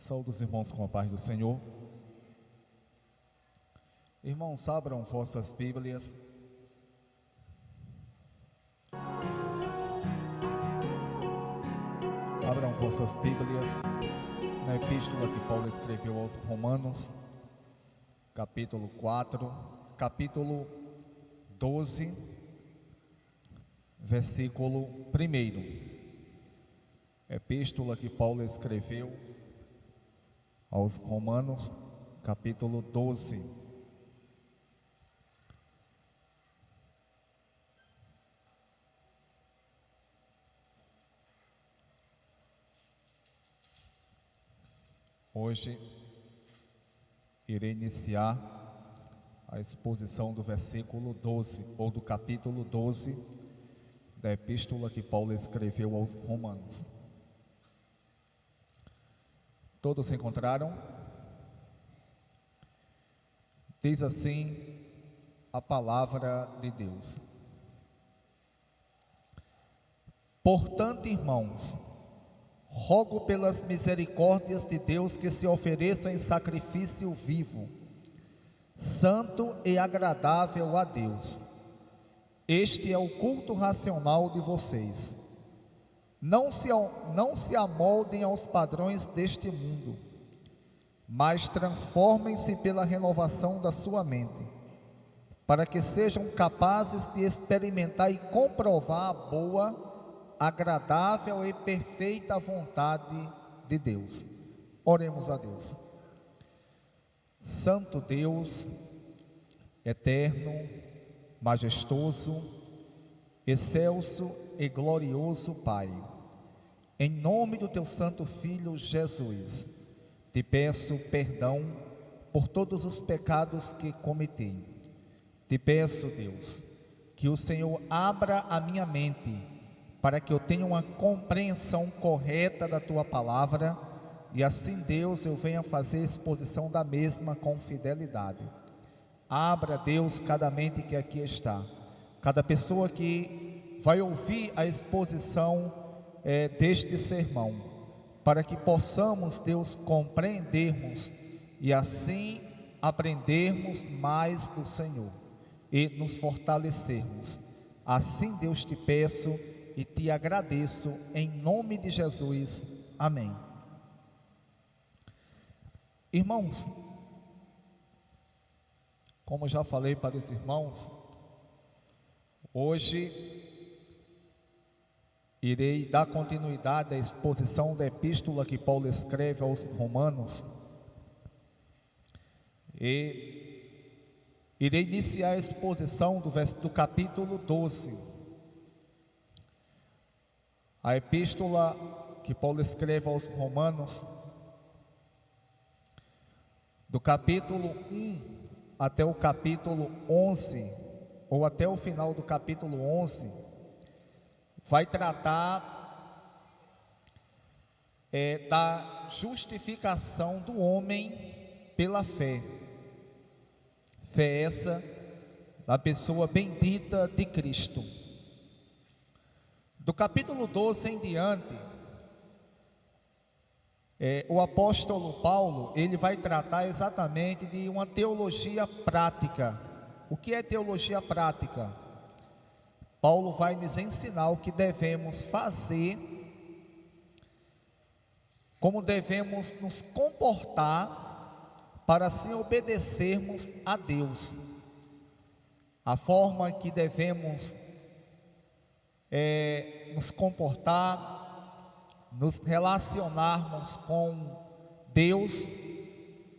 Saúde os irmãos com a paz do Senhor. Irmãos, abram vossas Bíblias na epístola que Paulo escreveu aos Romanos, capítulo 4, capítulo 12, versículo 1. Epístola que Paulo escreveu aos Romanos, capítulo 12. Hoje irei iniciar a exposição do versículo 12, ou do capítulo 12, da epístola que Paulo escreveu aos Romanos. Todos se encontraram? Diz assim a palavra de Deus: Portanto, irmãos, rogo pelas misericórdias de Deus que se ofereçam em sacrifício vivo, santo e agradável a Deus. Este é o culto racional de vocês. Não se amoldem aos padrões deste mundo, mas transformem-se pela renovação da sua mente, para que sejam capazes de experimentar e comprovar a boa, agradável e perfeita vontade de Deus. Oremos a Deus. Santo Deus, eterno, majestoso, excelso e glorioso Pai, em nome do teu santo Filho Jesus, te peço perdão por todos os pecados que cometi. Te peço, Deus, que o Senhor abra a minha mente para que eu tenha uma compreensão correta da tua palavra e assim, Deus, eu venha fazer exposição da mesma com fidelidade. Abra, Deus, cada mente que aqui está, cada pessoa que vai ouvir a exposição deste sermão, para que possamos, Deus, compreendermos e assim aprendermos mais do Senhor e nos fortalecermos. Assim, Deus, te peço e te agradeço em nome de Jesus. Amém. Irmãos, como já falei para os irmãos, hoje irei dar continuidade à exposição da epístola que Paulo escreve aos Romanos e irei iniciar a exposição do capítulo 12. A epístola que Paulo escreve aos Romanos, do capítulo 1 até o capítulo 11, ou até o final do capítulo 11, vai tratar da justificação do homem pela fé. Fé essa da pessoa bendita de Cristo. Do capítulo 12 em diante, o apóstolo Paulo, ele vai tratar exatamente de uma teologia prática. O que é teologia prática? Paulo vai nos ensinar o que devemos fazer, como devemos nos comportar para assim obedecermos a Deus, a forma que devemos nos comportar, nos relacionarmos com Deus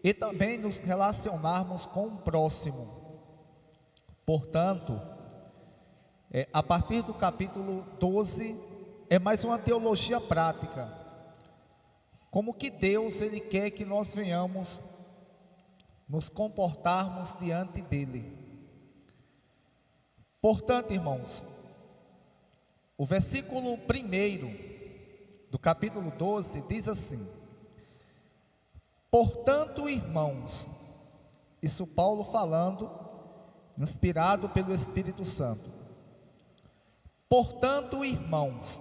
e também nos relacionarmos com o próximo. Portanto, a partir do capítulo 12, é mais uma teologia prática, como que Deus, Ele quer que nós venhamos nos comportarmos diante dEle. Portanto, irmãos, o versículo 1 do capítulo 12 diz assim: Portanto, irmãos, isso Paulo falando, inspirado pelo Espírito Santo. Portanto, irmãos,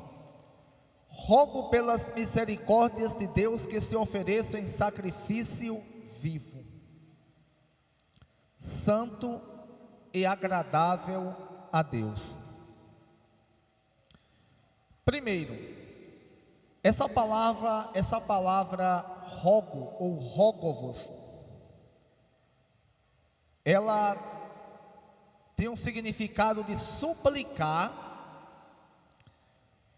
rogo pelas misericórdias de Deus que se ofereça em sacrifício vivo, santo e agradável a Deus. Primeiro, essa palavra rogo ou rogo-vos, ela tem um significado de suplicar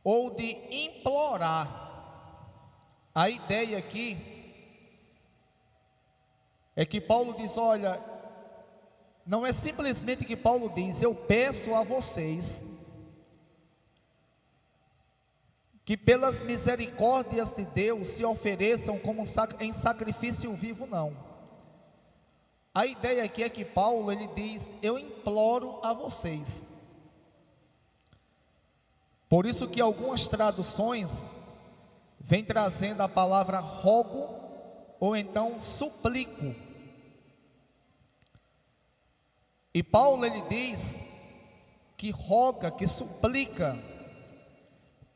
ou de implorar. A ideia aqui é que Paulo diz, olha, não é simplesmente que Paulo diz, eu peço a vocês que pelas misericórdias de Deus se ofereçam como em sacrifício vivo, não. A ideia aqui é que Paulo, ele diz, eu imploro a vocês. Por isso que algumas traduções vêm trazendo a palavra rogo ou então suplico. E Paulo, ele diz que roga, que suplica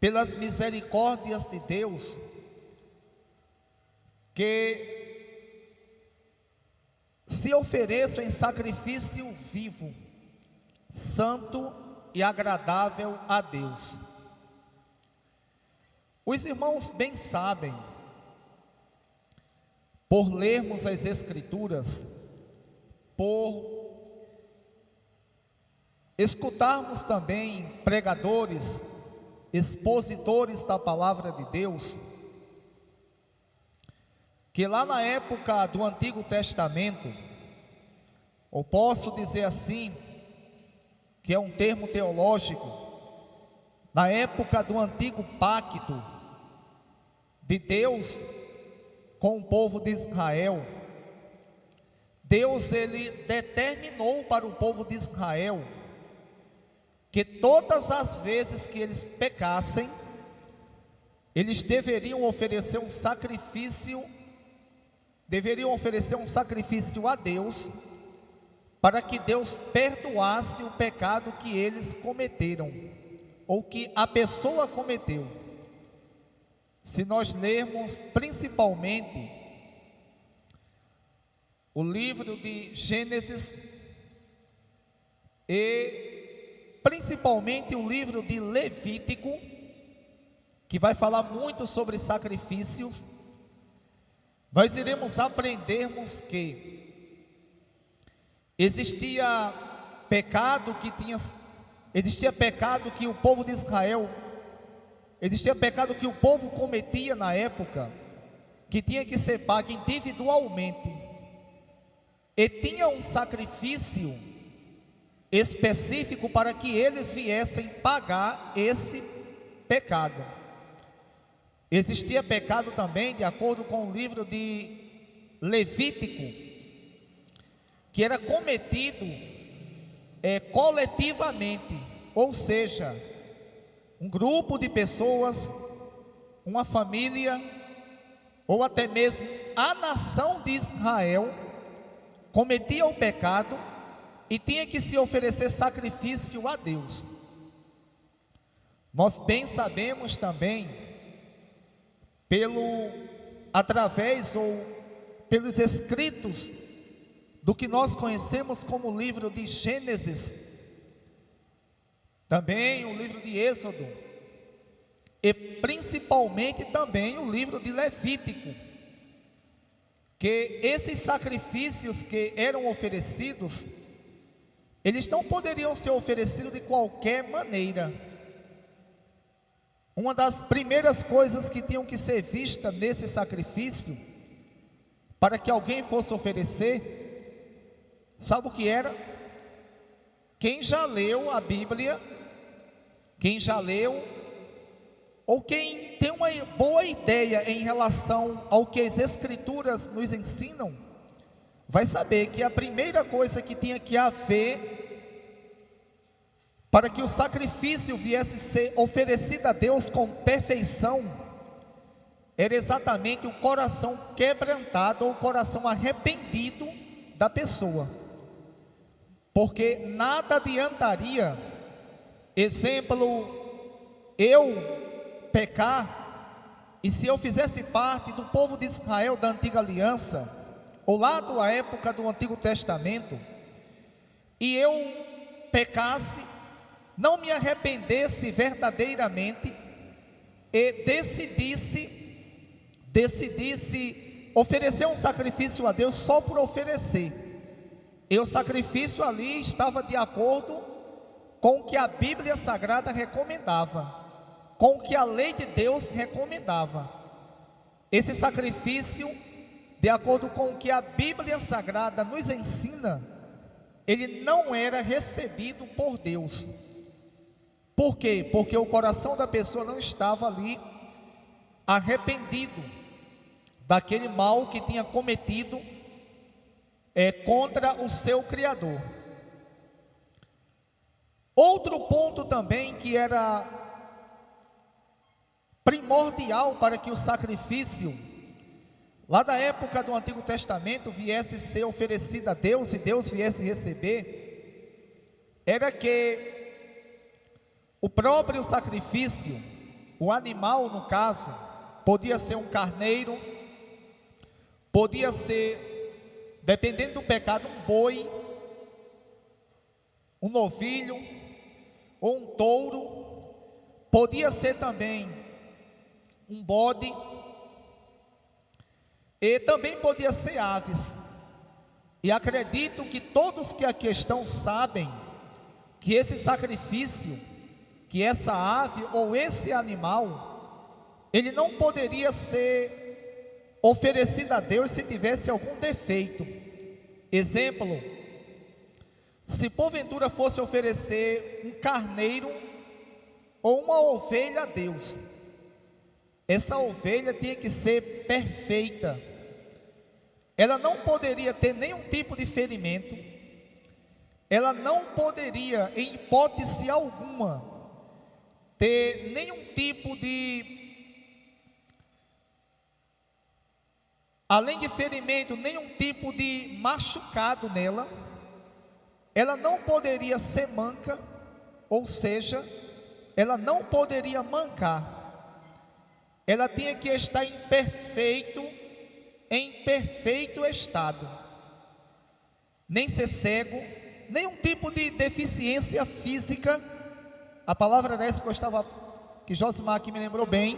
pelas misericórdias de Deus, que se ofereçam em sacrifício vivo, santo e agradável a Deus. Os irmãos bem sabem, por lermos as Escrituras, por escutarmos também pregadores, expositores da palavra de Deus, que lá na época do Antigo Testamento, ou posso dizer assim, que é um termo teológico, na época do antigo pacto de Deus com o povo de Israel, Deus, ele determinou para o povo de Israel que todas as vezes que eles pecassem, eles deveriam oferecer um sacrifício a Deus, para que Deus perdoasse o pecado que eles cometeram, ou que a pessoa cometeu. Se nós lermos principalmente o livro de Gênesis e principalmente o livro de Levítico, que vai falar muito sobre sacrifícios, nós iremos aprendermos que existia pecado que o povo de Israel, existia pecado que o povo cometia na época, que tinha que ser pago individualmente, e tinha um sacrifício específico para que eles viessem pagar esse pecado. Existia pecado também, de acordo com o livro de Levítico, que era cometido coletivamente, ou seja, um grupo de pessoas, uma família, ou até mesmo a nação de Israel, cometia o pecado e tinha que se oferecer sacrifício a Deus. Nós bem sabemos também, através ou pelos escritos do que nós conhecemos como o livro de Gênesis, também o livro de Êxodo, e principalmente também o livro de Levítico, que esses sacrifícios que eram oferecidos, eles não poderiam ser oferecidos de qualquer maneira. Uma das primeiras coisas que tinham que ser vista nesse sacrifício, para que alguém fosse oferecer, sabe o que era? Quem já leu a Bíblia, ou quem tem uma boa ideia em relação ao que as Escrituras nos ensinam, vai saber que a primeira coisa que tinha que haver para que o sacrifício viesse ser oferecido a Deus com perfeição, era exatamente o coração quebrantado ou o coração arrependido da pessoa. Porque nada adiantaria, exemplo, eu pecar e se eu fizesse parte do povo de Israel da antiga aliança, ou lá da época do Antigo Testamento, e eu pecasse, não me arrependesse verdadeiramente e decidisse oferecer um sacrifício a Deus só por oferecer, e o sacrifício ali estava de acordo com o que a Bíblia Sagrada recomendava, com o que a lei de Deus recomendava. Esse sacrifício, de acordo com o que a Bíblia Sagrada nos ensina, ele não era recebido por Deus. Por quê? Porque o coração da pessoa não estava ali arrependido daquele mal que tinha cometido contra o seu Criador. Outro ponto também que era primordial para que o sacrifício, lá da época do Antigo Testamento, viesse ser oferecido a Deus e Deus viesse receber, era que o próprio sacrifício, o animal no caso, podia ser um carneiro, podia ser, dependendo do pecado, um boi, um novilho, ou um touro, podia ser também um bode, e também podia ser aves. E acredito que todos que aqui estão sabem que esse sacrifício, que essa ave ou esse animal, ele não poderia ser oferecido a Deus se tivesse algum defeito. Exemplo, se porventura fosse oferecer um carneiro ou uma ovelha a Deus, essa ovelha tinha que ser perfeita, ela não poderia ter nenhum tipo de ferimento, ela não poderia, em hipótese alguma, ter nenhum tipo de, além de ferimento, nenhum tipo de machucado nela. Ela não poderia ser manca, ou seja, ela não poderia mancar. Ela tinha que estar em perfeito estado. Nem ser cego, nenhum tipo de deficiência física. A palavra dessa que Josimar aqui me lembrou bem,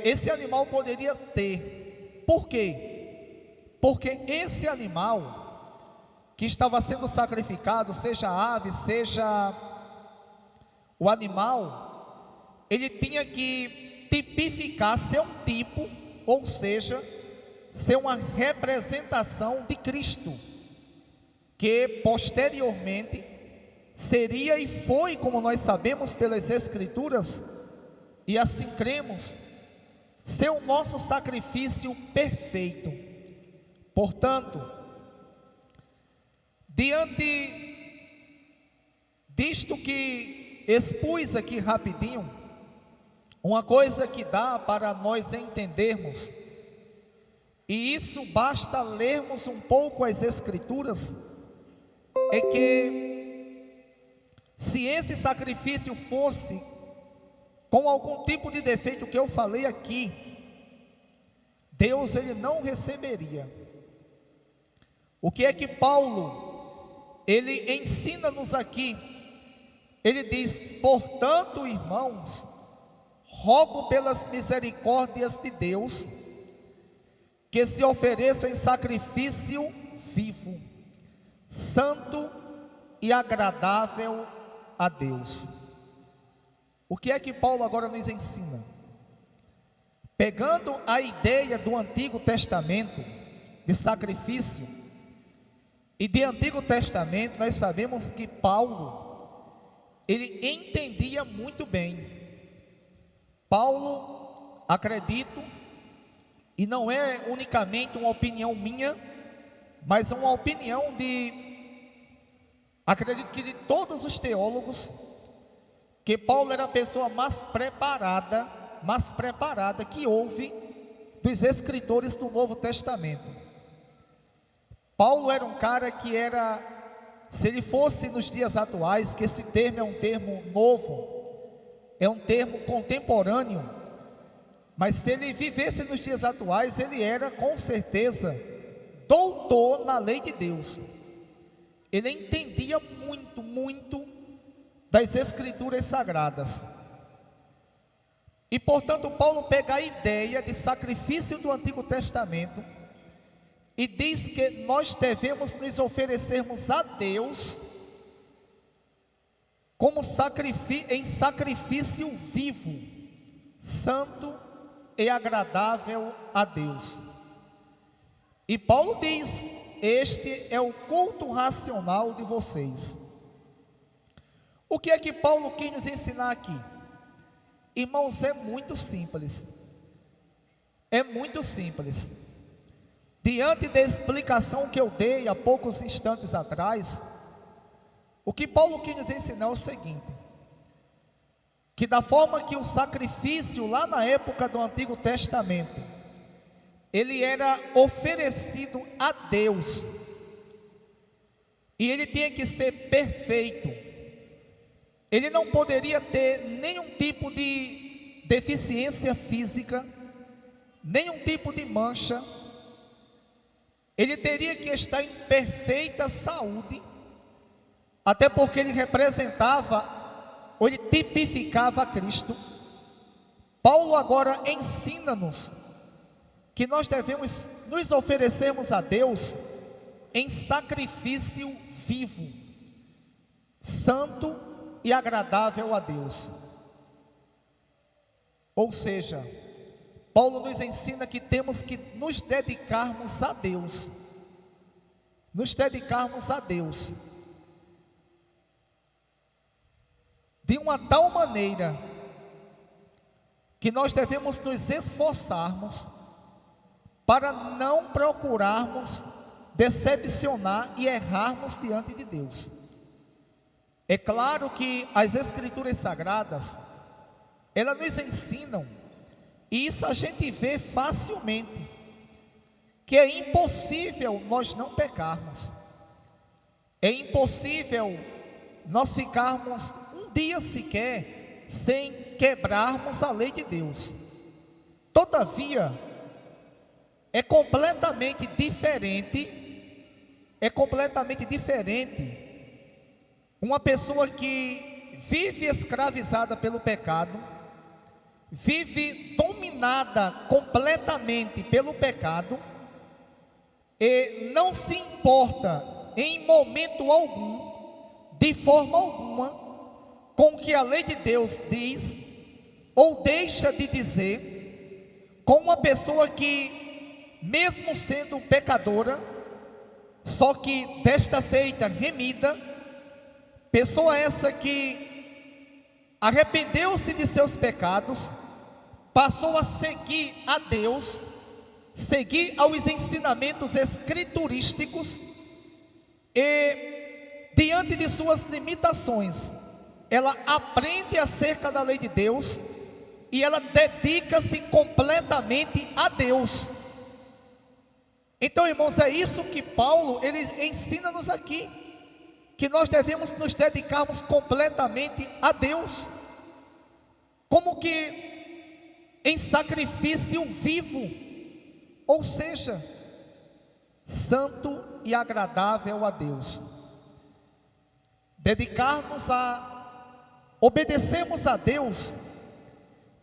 esse animal poderia ter. Por quê? Porque esse animal que estava sendo sacrificado, seja a ave, seja o animal, ele tinha que tipificar, ser um tipo, ou seja, ser uma representação de Cristo, que posteriormente seria e foi, como nós sabemos pelas Escrituras, e assim cremos, ser o nosso sacrifício perfeito. Portanto, diante disto que expus aqui rapidinho, uma coisa que dá para nós entendermos, e isso basta lermos um pouco as Escrituras, é que se esse sacrifício fosse com algum tipo de defeito que eu falei aqui, Deus ele não receberia. O que é que Paulo ele ensina-nos aqui? Ele diz: portanto, irmãos, rogo pelas misericórdias de Deus, que se ofereça em sacrifício vivo, santo e agradável a Deus. O que é que Paulo agora nos ensina? Pegando a ideia do Antigo Testamento, de sacrifício, e de Antigo Testamento, nós sabemos que Paulo, ele entendia muito bem. Paulo, acredito, e não é unicamente uma opinião minha, mas uma opinião acredito que de todos os teólogos, que Paulo era a pessoa mais preparada que houve dos escritores do Novo Testamento. Paulo era um cara que era, se ele fosse nos dias atuais, que esse termo é um termo novo, é um termo contemporâneo, Mas se ele vivesse nos dias atuais, ele era com certeza doutor na lei de Deus. Ele entendia muito das Escrituras Sagradas. E portanto Paulo pega a ideia de sacrifício do Antigo Testamento e diz que nós devemos nos oferecermos a Deus como sacrifício vivo, santo e agradável a Deus. E Paulo diz: este é o culto racional de vocês. O que é que Paulo quis nos ensinar aqui? Irmãos, é muito simples. É muito simples. Diante da explicação que eu dei há poucos instantes atrás, o que Paulo quis nos ensinar é o seguinte: que da forma que o sacrifício lá na época do Antigo Testamento, ele era oferecido a Deus, e ele tinha que ser perfeito, ele não poderia ter nenhum tipo de deficiência física, nenhum tipo de mancha, ele teria que estar em perfeita saúde, até porque ele representava, ou ele tipificava a Cristo. Paulo agora ensina-nos que nós devemos nos oferecermos a Deus em sacrifício vivo, santo e agradável a Deus. Ou seja, Paulo nos ensina que temos que nos dedicarmos a Deus, de uma tal maneira que nós devemos nos esforçarmos para não procurarmos decepcionar e errarmos diante de Deus. É claro que as Escrituras Sagradas, elas nos ensinam, e isso a gente vê facilmente, que é impossível nós não pecarmos, é impossível nós ficarmos um dia sequer sem quebrarmos a lei de Deus. Todavia, é completamente diferente uma pessoa que vive escravizada pelo pecado, vive dominada completamente pelo pecado e não se importa em momento algum, de forma alguma, com o que a lei de Deus diz ou deixa de dizer, com uma pessoa que, mesmo sendo pecadora, só que desta feita remida, pessoa essa que arrependeu-se de seus pecados, passou a seguir a Deus, seguir aos ensinamentos escriturísticos, e diante de suas limitações, ela aprende acerca da lei de Deus, e ela dedica-se completamente a Deus. Então, irmãos, é isso que Paulo, ele ensina-nos aqui, que nós devemos nos dedicarmos completamente a Deus, como que em sacrifício vivo, ou seja, santo e agradável a Deus. Dedicar-nos obedecermos a Deus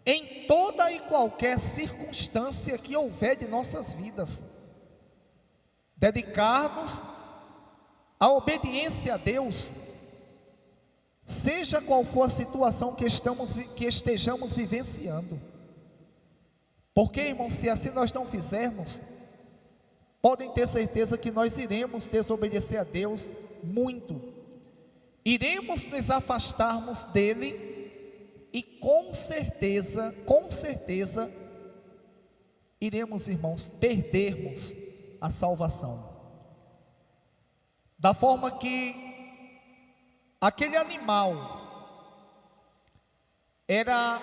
em toda e qualquer circunstância que houver de nossas vidas. Dedicar-nos à obediência a Deus, seja qual for a situação que estejamos vivenciando. Porque, irmãos, se assim nós não fizermos, podem ter certeza que nós iremos desobedecer a Deus muito. Iremos nos afastarmos dele e com certeza, iremos, irmãos, perdermos a salvação. Da forma que aquele animal era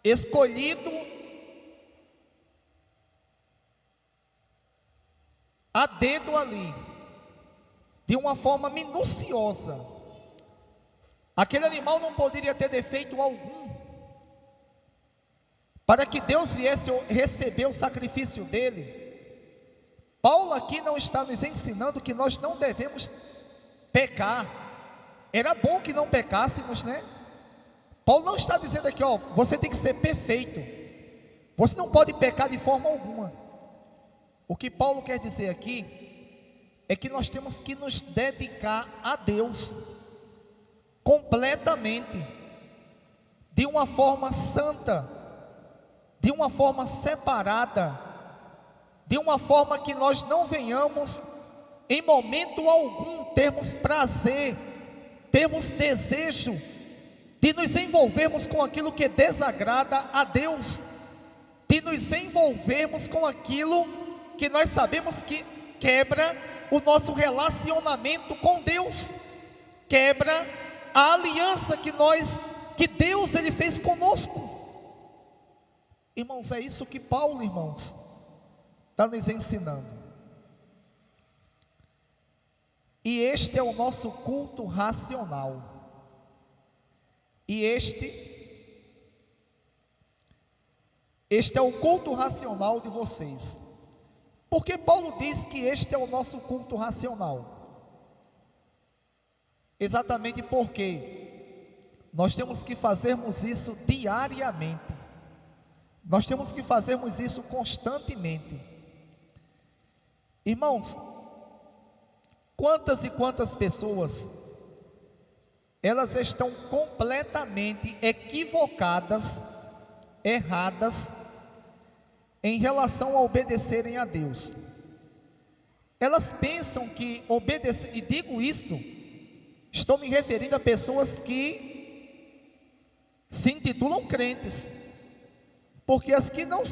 escolhido a dedo ali, de uma forma minuciosa. Aquele animal não poderia ter defeito algum, para que Deus viesse receber o sacrifício dele. Paulo aqui não está nos ensinando que nós não devemos pecar. Era bom que não pecássemos, né? Paulo não está dizendo aqui, ó, você tem que ser perfeito, você não pode pecar de forma alguma. O que Paulo quer dizer aqui é que nós temos que nos dedicar a Deus completamente, de uma forma santa, de uma forma separada, de uma forma que nós não venhamos em momento algum termos prazer, termos desejo de nos envolvermos com aquilo que desagrada a Deus, de nos envolvermos com aquilo que nós sabemos que quebra o nosso relacionamento com Deus, quebra a aliança que Deus ele fez conosco. Irmãos, é isso que Paulo, irmãos, está nos ensinando. E este é o nosso culto racional. E este é o culto racional de vocês. Porque Paulo diz que este é o nosso culto racional? Exatamente porque nós temos que fazermos isso diariamente. Nós temos que fazermos isso constantemente. Irmãos, quantas e quantas pessoas elas estão completamente equivocadas, erradas, em relação a obedecerem a Deus. Elas pensam que obedecer, e digo isso, estou me referindo a pessoas que se intitulam crentes, porque as que não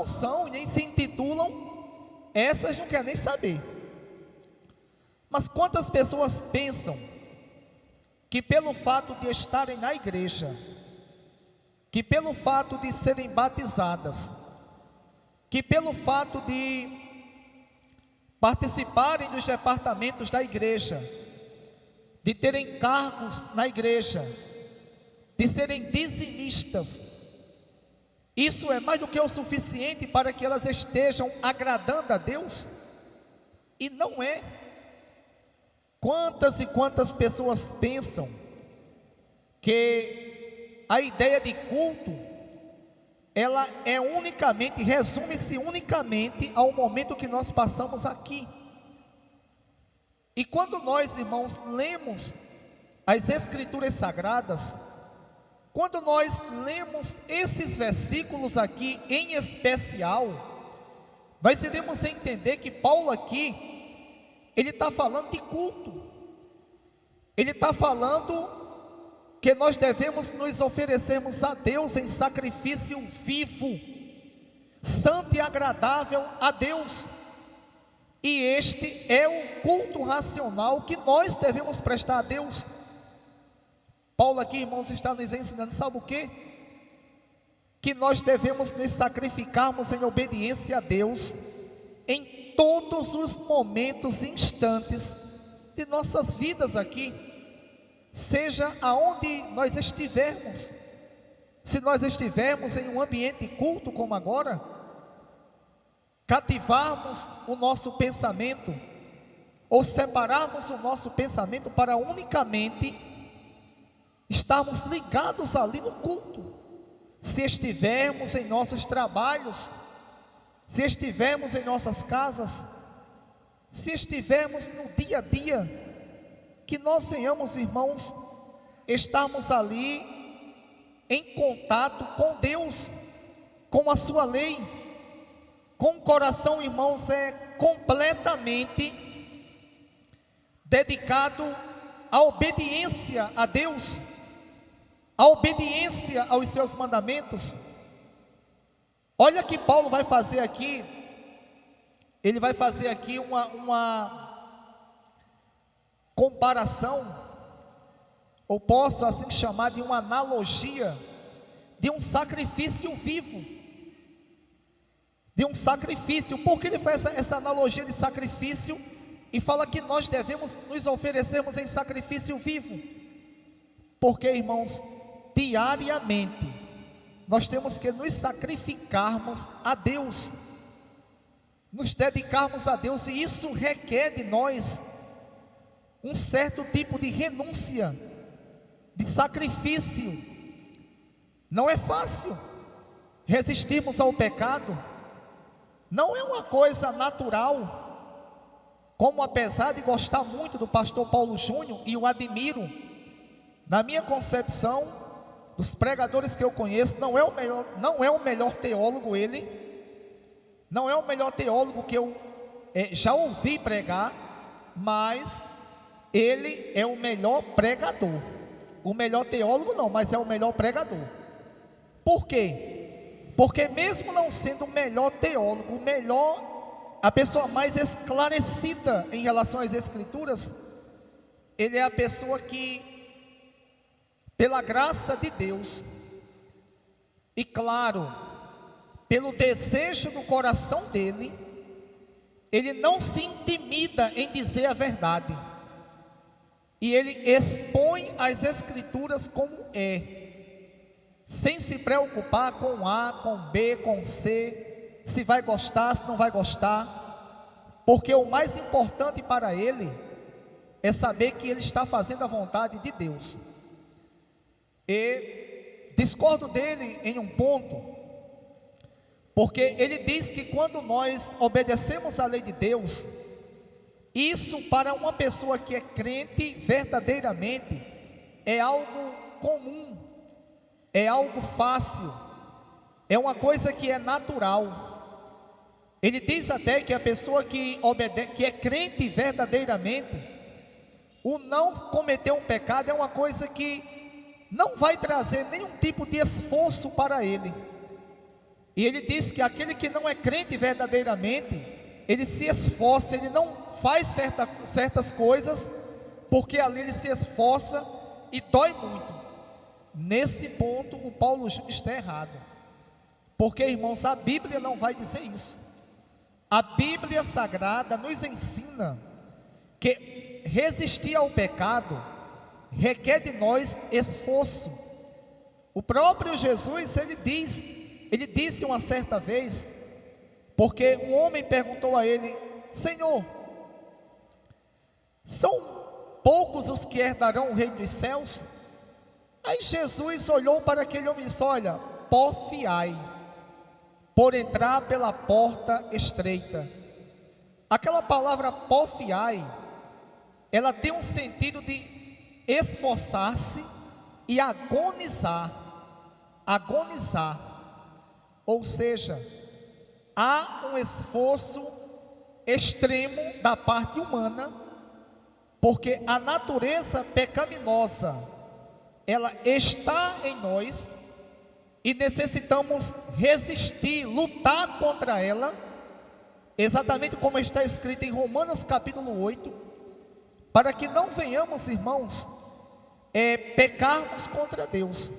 são, nem se intitulam, essas não querem nem saber. Mas quantas pessoas pensam que pelo fato de estarem na igreja, que pelo fato de serem batizadas, que pelo fato de participarem dos departamentos da igreja, de terem cargos na igreja, de serem dizimistas, isso é mais do que o suficiente para que elas estejam agradando a Deus? E não é. Quantas e quantas pessoas pensam que a ideia de culto, ela é unicamente, resume-se unicamente ao momento que nós passamos aqui. E quando nós, irmãos, lemos as Escrituras Sagradas, quando nós lemos esses versículos aqui em especial, nós iremos entender que Paulo aqui, ele está falando de culto. Ele está falando que nós devemos nos oferecermos a Deus em sacrifício vivo, santo e agradável a Deus. E este é o culto racional que nós devemos prestar a Deus. Paulo aqui, irmãos, está nos ensinando, sabe o quê? Que nós devemos nos sacrificarmos em obediência a Deus em todos os momentos e instantes de nossas vidas aqui, seja aonde nós estivermos. Se nós estivermos em um ambiente culto como agora, cativarmos o nosso pensamento, ou separarmos o nosso pensamento para unicamente estarmos ligados ali no culto. Se estivermos em nossos trabalhos, se estivermos em nossas casas, se estivermos no dia a dia, que nós venhamos, irmãos, estarmos ali em contato com Deus, com a sua lei, com o coração, irmãos, completamente dedicado à obediência a Deus, à obediência aos seus mandamentos. Olha que Paulo vai fazer aqui, ele vai fazer aqui uma comparação, ou posso assim chamar de uma analogia, de um sacrifício vivo, de um sacrifício. Por que ele faz essa analogia de sacrifício e fala que nós devemos nos oferecermos em sacrifício vivo? Porque, irmãos, diariamente nós temos que nos sacrificarmos a Deus, nos dedicarmos a Deus, e isso requer de nós um certo tipo de renúncia, de sacrifício. Não é fácil resistirmos ao pecado, não é uma coisa natural. Como, apesar de gostar muito do pastor Paulo Júnior, e o admiro, na minha concepção, dos pregadores que eu conheço, não é o melhor teólogo ele, não é o melhor teólogo que eu já ouvi pregar, mas ele é o melhor pregador. O melhor teólogo não, mas é o melhor pregador. Por quê? Porque mesmo não sendo o melhor teólogo, a pessoa mais esclarecida em relação às Escrituras, ele é a pessoa que, pela graça de Deus, e claro, pelo desejo do coração dele, ele não se intimida em dizer a verdade, e ele expõe as Escrituras como sem se preocupar com A, com B, com C, se vai gostar, se não vai gostar, porque o mais importante para ele é saber que ele está fazendo a vontade de Deus. E discordo dele em um ponto, porque ele diz que quando nós obedecemos a lei de Deus, isso para uma pessoa que é crente verdadeiramente é algo comum, é algo fácil, é uma coisa que é natural. Ele diz até que a pessoa que é crente verdadeiramente, o não cometer um pecado é uma coisa que não vai trazer nenhum tipo de esforço para ele. E ele diz que aquele que não é crente verdadeiramente, ele se esforça, ele não faz certas coisas, porque ali ele se esforça e dói muito. Nesse ponto o Paulo está errado, porque, irmãos, a Bíblia não vai dizer isso. A Bíblia Sagrada nos ensina que resistir ao pecado requer de nós esforço. O próprio Jesus, ele disse uma certa vez, porque um homem perguntou a ele: Senhor, são poucos os que herdarão o reino dos céus? Aí Jesus olhou para aquele homem e disse: olha, porfiai por entrar pela porta estreita. Aquela palavra porfiai, ela tem um sentido de esforçar-se e agonizar. Ou seja, há um esforço extremo da parte humana, porque a natureza pecaminosa, ela está em nós, e necessitamos resistir, lutar contra ela, exatamente como está escrito em Romanos capítulo 8, para que não venhamos, irmãos, pecarmos contra Deus.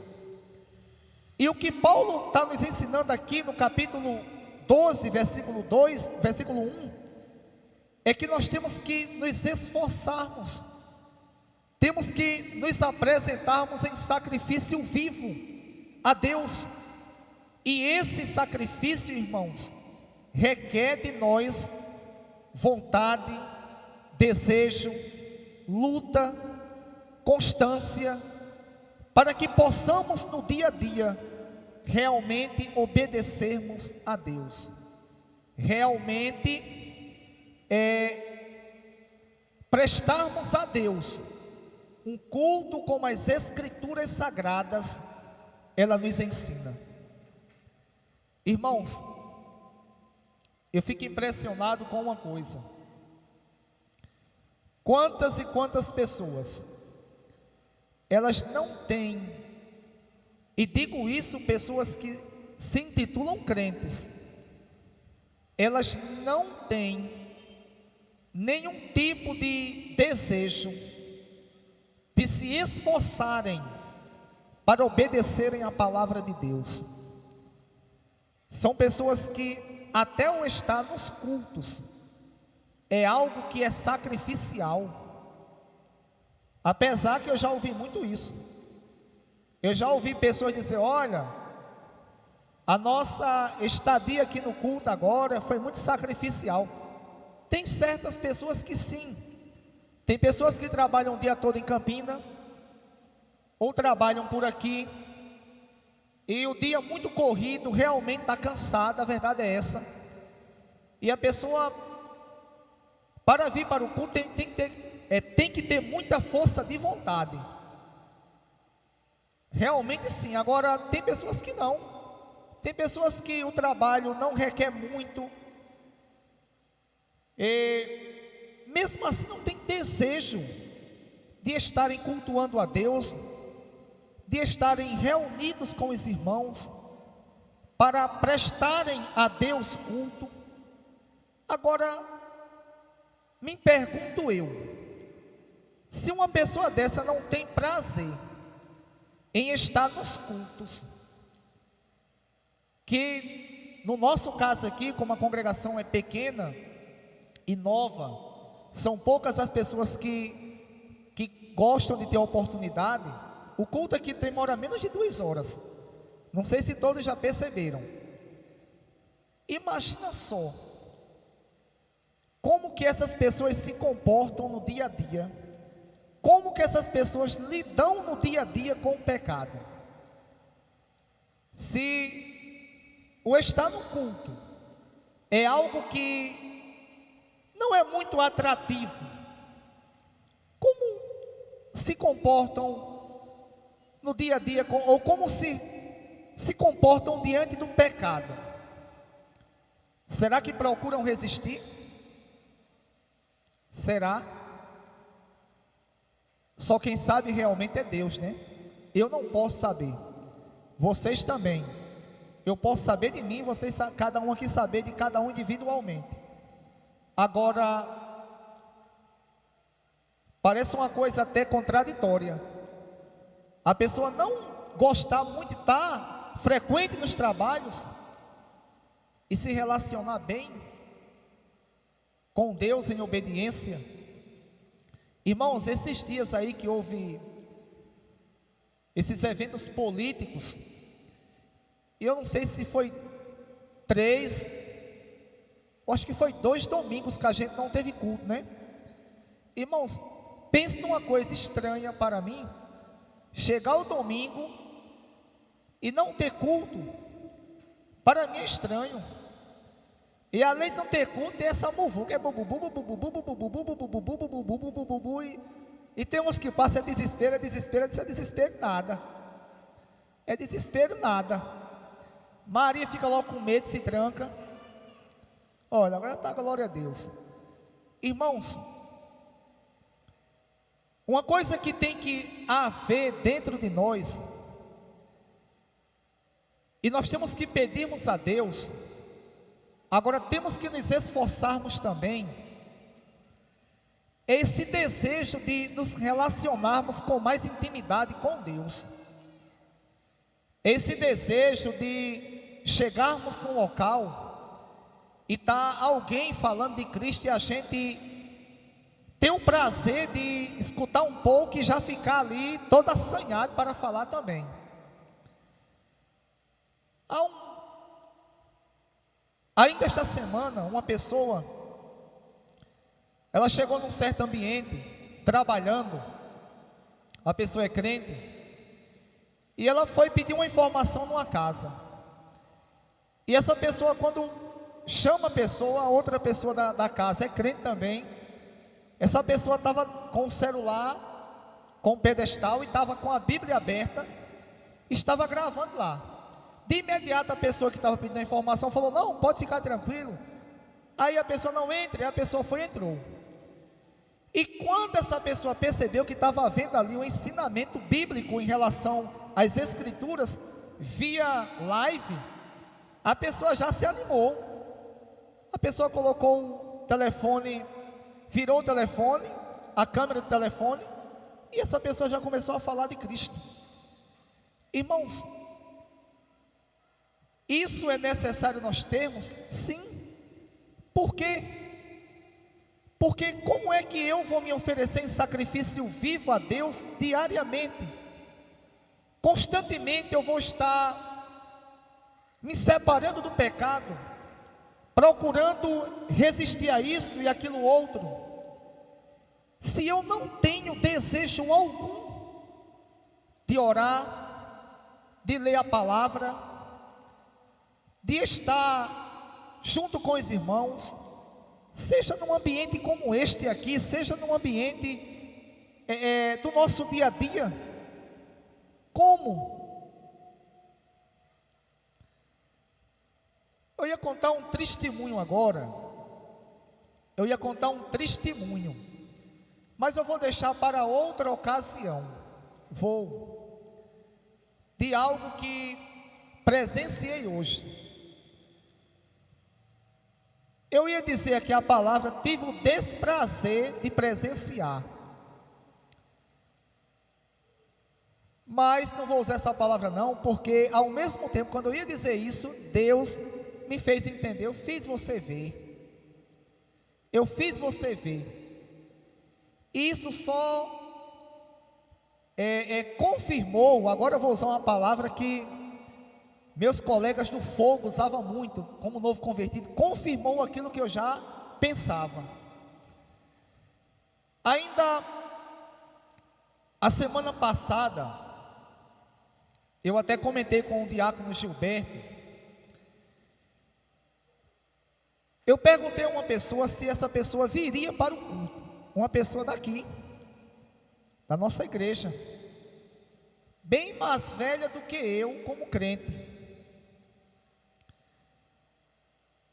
E o que Paulo está nos ensinando aqui no capítulo 12, versículo 1, é que nós temos que nos esforçarmos, temos que nos apresentarmos em sacrifício vivo a Deus. E esse sacrifício, irmãos, requer de nós vontade, desejo, luta, constância, para que possamos no dia a dia realmente obedecermos a Deus, realmente prestarmos a Deus um culto como as Escrituras Sagradas ela nos ensina. Irmãos, eu fico impressionado com uma coisa: quantas e quantas pessoas, elas não têm, e digo isso, pessoas que se intitulam crentes, elas não têm nenhum tipo de desejo de se esforçarem para obedecerem a palavra de Deus. São pessoas que até o estar nos cultos é algo que é sacrificial. Apesar que eu já ouvi muito isso. Eu já ouvi pessoas dizer: olha, A nossa estadia aqui no culto agora foi muito sacrificial. Tem certas pessoas que sim. Tem pessoas que trabalham o dia todo em Campina, ou trabalham por aqui, e o dia muito corrido, realmente está cansada, a verdade é essa. E a pessoa, para vir para o culto, tem que ter muita força de vontade. Realmente sim. Agora, tem pessoas que não. Tem pessoas que o trabalho não requer muito, e mesmo assim não tem desejo de estarem cultuando a Deus, de estarem reunidos com os irmãos, para prestarem a Deus culto. Agora, me pergunto eu, se uma pessoa dessa não tem prazer em estar nos cultos, que no nosso caso aqui, como a congregação é pequena e nova, são poucas as pessoas que gostam de ter a oportunidade. O culto aqui demora menos de 2 horas, não sei se todos já perceberam. Imagina só, como que essas pessoas se comportam no dia a dia, como que essas pessoas lidam no dia a dia com o pecado. Se o estar no culto é algo que não é muito atrativo, como se comportam no dia a dia, ou como se comportam diante do pecado? Será que procuram resistir? Será? Só quem sabe realmente é Deus, né? Eu não posso saber, vocês também. Eu posso saber de mim, vocês, cada um aqui saber de cada um individualmente. Agora, parece uma coisa até contraditória. A pessoa não gostar muito de estar frequente nos trabalhos e se relacionar bem com Deus em obediência. Irmãos, esses dias aí que houve esses eventos políticos, eu não sei se foi 3, acho que foi 2 domingos que a gente não teve culto, né? Irmãos, pense numa coisa estranha para mim, chegar o domingo e não ter culto. Para mim é estranho. E além de não ter culto, tem essa muvuca, é e tem uns que passam desespero nada. É desespero nada. Maria fica logo com medo, se tranca. Olha, agora está, glória a Deus. Irmãos, uma coisa que tem que haver dentro de nós, e nós temos que pedirmos a Deus, agora temos que nos esforçarmos também, é esse desejo de nos relacionarmos com mais intimidade com Deus. Esse desejo de chegarmos num local e tá alguém falando de Cristo e a gente ter o prazer de escutar um pouco e já ficar ali todo assanhado para falar também. Ainda esta semana, uma pessoa, ela chegou num certo ambiente, trabalhando, a pessoa é crente, e ela foi pedir uma informação numa casa. E essa pessoa, quando chama a pessoa, a outra pessoa da casa é crente também. Essa pessoa estava com o celular, com o pedestal, e estava com a Bíblia aberta, estava gravando lá. De imediato a pessoa que estava pedindo a informação falou: não, pode ficar tranquilo. Aí a pessoa: não entre. Aí a pessoa foi e entrou. E quando essa pessoa percebeu que estava havendo ali um ensinamento bíblico em relação às escrituras, via live, a pessoa já se animou. A pessoa colocou o telefone, virou o telefone, a câmera do telefone, e essa pessoa já começou a falar de Cristo. Irmãos, isso é necessário nós termos? Sim. Por quê? Porque como é que eu vou me oferecer em sacrifício vivo a Deus diariamente? Constantemente eu vou estar me separando do pecado, procurando resistir a isso e aquilo outro, se eu não tenho desejo algum de orar, de ler a palavra, de estar junto com os irmãos, seja num ambiente como este aqui, seja num ambiente do nosso dia a dia, como? Eu ia contar um testemunho agora, mas eu vou deixar para outra ocasião, de algo que presenciei hoje. Eu ia dizer aqui a palavra, tive o desprazer de presenciar, mas não vou usar essa palavra não, porque ao mesmo tempo, quando eu ia dizer isso, Deus me fez entender, eu fiz você ver, isso só confirmou, agora eu vou usar uma palavra que meus colegas do fogo usavam muito, como novo convertido, confirmou aquilo que eu já pensava. Ainda a semana passada, eu até comentei com o diácono Gilberto, eu perguntei a uma pessoa se essa pessoa viria para o culto, uma pessoa daqui, da nossa igreja, bem mais velha do que eu como crente.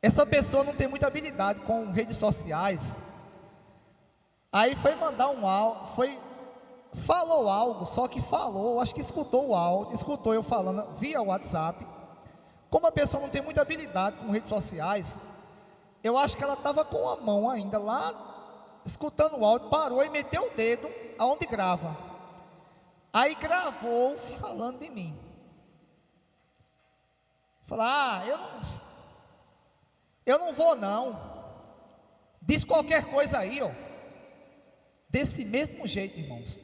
Essa pessoa não tem muita habilidade com redes sociais. Aí foi mandar um áudio, falou algo, só que falou, acho que escutou o áudio, escutou eu falando via WhatsApp. Como a pessoa não tem muita habilidade com redes sociais, eu acho que ela estava com a mão ainda lá, escutando o áudio, parou e meteu o dedo aonde grava. Aí gravou falando de mim. Falou, eu não vou não, diz qualquer coisa aí, ó, desse mesmo jeito, irmãos.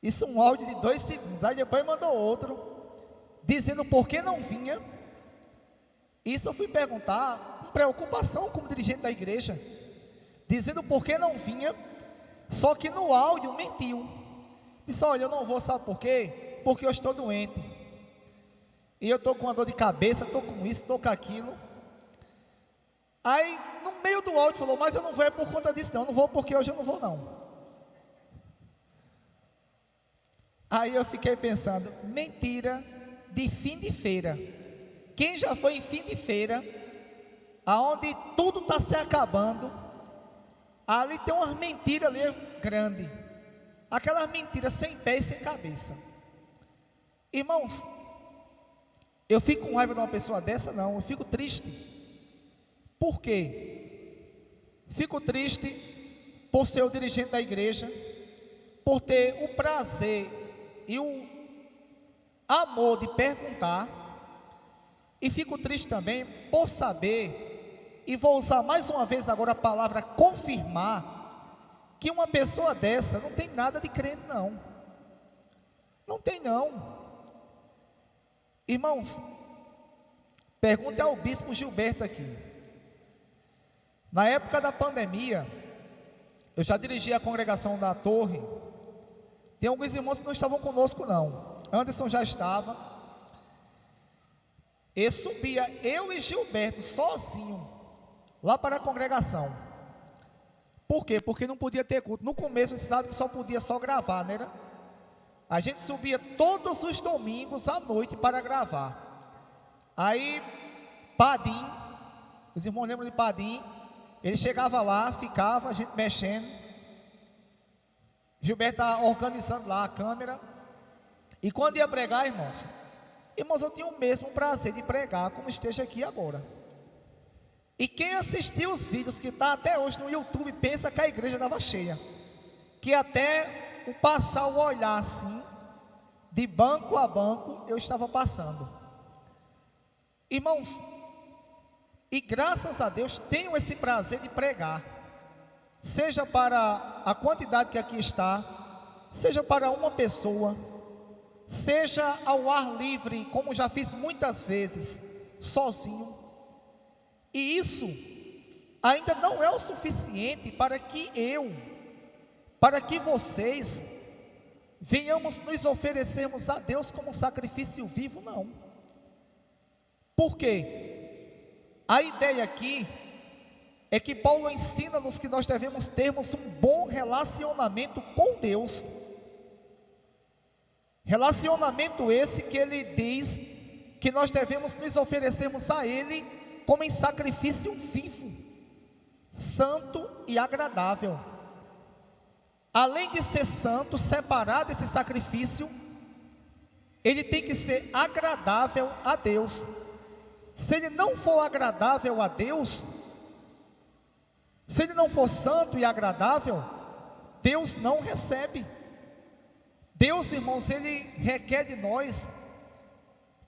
Isso é um áudio de 2 segundos, aí depois mandou outro, dizendo por que não vinha. Isso eu fui perguntar, com preocupação como dirigente da igreja, dizendo por que não vinha, só que no áudio mentiu, disse, olha, eu não vou, sabe por quê? Porque eu estou doente, e eu estou com uma dor de cabeça, estou com isso, estou com aquilo. Aí, no meio do áudio, falou, mas eu não vou por conta disso não vou porque hoje eu não vou não. Aí eu fiquei pensando, mentira de fim de feira. Quem já foi em fim de feira, aonde tudo está se acabando, ali tem umas mentiras ali grande, aquelas mentiras sem pé e sem cabeça. Irmãos, eu fico com raiva de uma pessoa dessa? Não, eu fico triste. Por quê? Fico triste por ser o dirigente da igreja, por ter o prazer e o amor de perguntar, e fico triste também por saber, e vou usar mais uma vez agora a palavra confirmar, que uma pessoa dessa não tem nada de crente não. Não tem não. Irmãos, pergunte ao bispo Gilberto aqui. Na época da pandemia, eu já dirigi a congregação da Torre. Tem alguns irmãos que não estavam conosco não. Anderson já estava. E subia eu e Gilberto sozinho lá para a congregação. Por quê? Porque não podia ter culto. No começo você sabe que só podia gravar, né? A gente subia todos os domingos à noite para gravar. Aí Padim, os irmãos lembram de Padim, ele chegava lá, ficava, a gente mexendo, Gilberto estava organizando lá a câmera, e quando ia pregar, irmãos, eu tinha o mesmo prazer de pregar como esteja aqui agora. E quem assistiu os vídeos que está até hoje no YouTube, pensa que a igreja estava cheia, que até o passar o olhar assim, de banco a banco, eu estava passando. Irmãos, e graças a Deus tenho esse prazer de pregar, seja para a quantidade que aqui está, seja para uma pessoa, seja ao ar livre, como já fiz muitas vezes, sozinho. E isso ainda não é o suficiente para que vocês venhamos nos oferecermos a Deus como sacrifício vivo, não. Por quê? A ideia aqui é que Paulo ensina-nos que nós devemos termos um bom relacionamento com Deus. Relacionamento esse que ele diz que nós devemos nos oferecermos a Ele como em sacrifício vivo, santo e agradável. Além de ser santo, separado desse sacrifício, ele tem que ser agradável a Deus. Se ele não for agradável a Deus, se ele não for santo e agradável, Deus não recebe. Deus, irmãos, ele requer de nós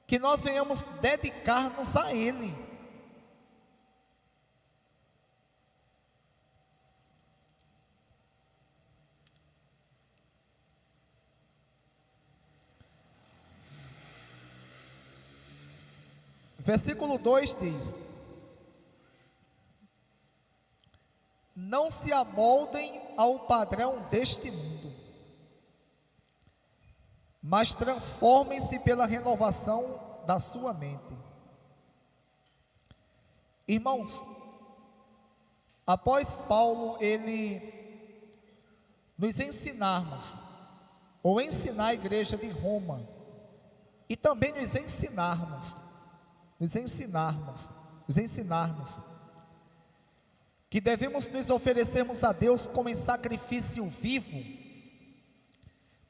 que nós venhamos dedicar-nos a Ele. Versículo 2 diz: não se amoldem ao padrão deste mundo, mas transformem-se pela renovação da sua mente. Irmãos, após Paulo ele nos ensinar a igreja de Roma, e também nos ensinarmos que devemos nos oferecermos a Deus como em sacrifício vivo,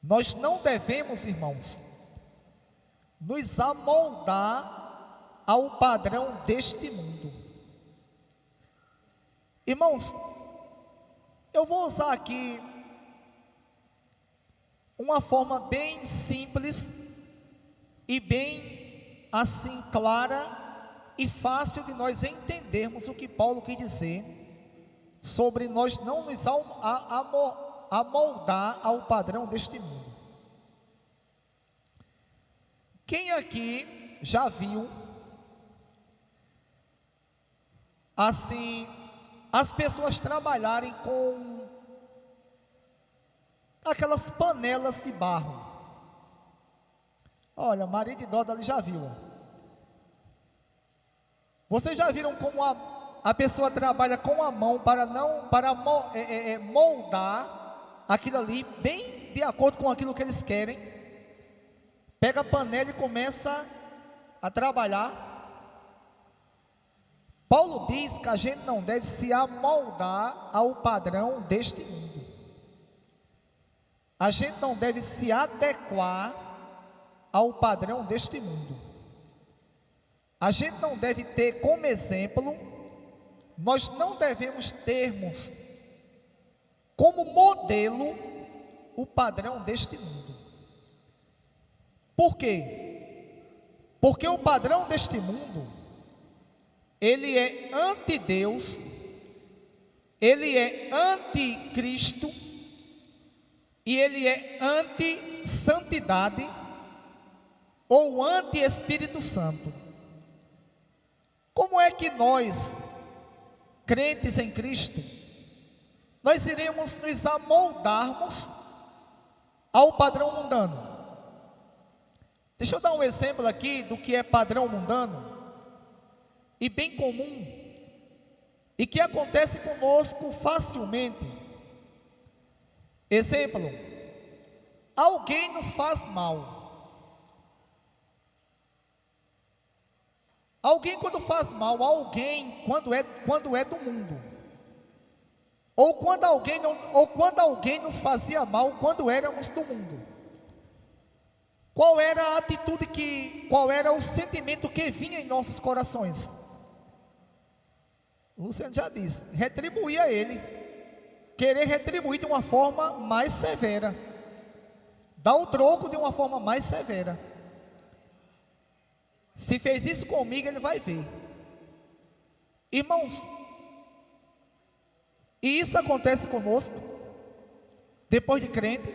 nós não devemos, irmãos, nos amoldar ao padrão deste mundo. Irmãos, eu vou usar aqui uma forma bem simples e bem assim clara e fácil de nós entendermos o que Paulo quis dizer sobre nós não nos amoldar ao padrão deste mundo. Quem aqui já viu assim as pessoas trabalharem com aquelas panelas de barro? Olha, Maria de Doda ali já viu. Vocês já viram como a pessoa trabalha com a mão para moldar aquilo ali bem de acordo com aquilo que eles querem? Pega a panela e começa a trabalhar. Paulo diz que a gente não deve se amoldar ao padrão deste mundo. A gente não deve se adequar ao padrão deste mundo. A gente não deve ter como exemplo, nós não devemos termos como modelo o padrão deste mundo. Por quê? Porque o padrão deste mundo, ele é anti-Deus, ele é anti-Cristo e ele é anti-santidade ou anti-Espírito Santo. Como é que nós, crentes em Cristo, nós iremos nos amoldarmos ao padrão mundano? Deixa eu dar um exemplo aqui do que é padrão mundano e bem comum, e que acontece conosco facilmente. Exemplo: alguém nos faz mal. Alguém quando faz mal a alguém, quando é do mundo, ou quando alguém nos fazia mal quando éramos do mundo, qual era a atitude qual era o sentimento que vinha em nossos corações? Luciano já disse: retribuir a ele, querer retribuir de uma forma mais severa, dar o troco de uma forma mais severa. Se fez isso comigo, ele vai ver. Irmãos, e isso acontece conosco, depois de crente,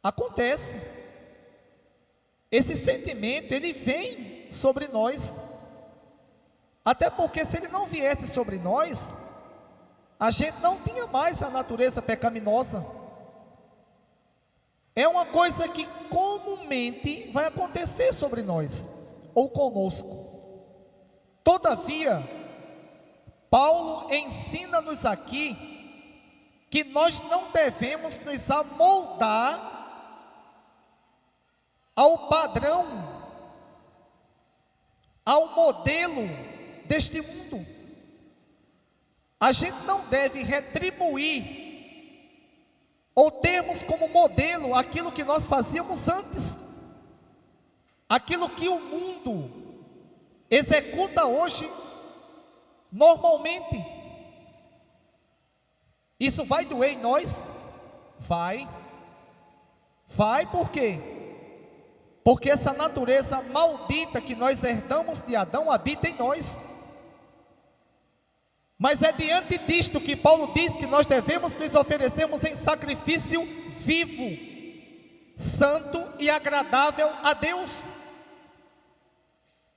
acontece. esse sentimento, ele vem sobre nós. Até porque se ele não viesse sobre nós, a gente não tinha mais a natureza pecaminosa. É uma coisa que comumente vai acontecer sobre nós, ou conosco. Todavia, Paulo ensina-nos aqui que nós não devemos nos amoldar ao padrão, ao modelo deste mundo. A gente não deve retribuir ou termos como modelo aquilo que nós fazíamos antes, aquilo que o mundo executa hoje normalmente. Isso vai doer em nós? Vai por quê? Porque essa natureza maldita que nós herdamos de Adão habita em nós. Mas é diante disto que Paulo diz que nós devemos nos oferecermos em sacrifício vivo, santo e agradável a Deus.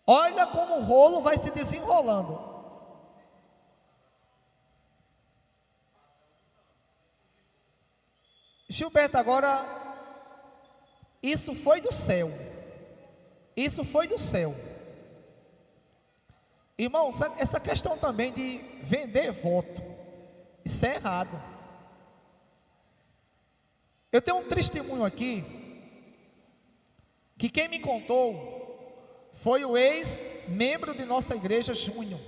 Olha como o rolo vai se desenrolando. Gilberto, agora, isso foi do céu. Isso foi do céu. Irmãos, essa questão também de vender voto, isso é errado. Eu tenho um testemunho aqui, que quem me contou foi o ex-membro de nossa igreja, Júnior.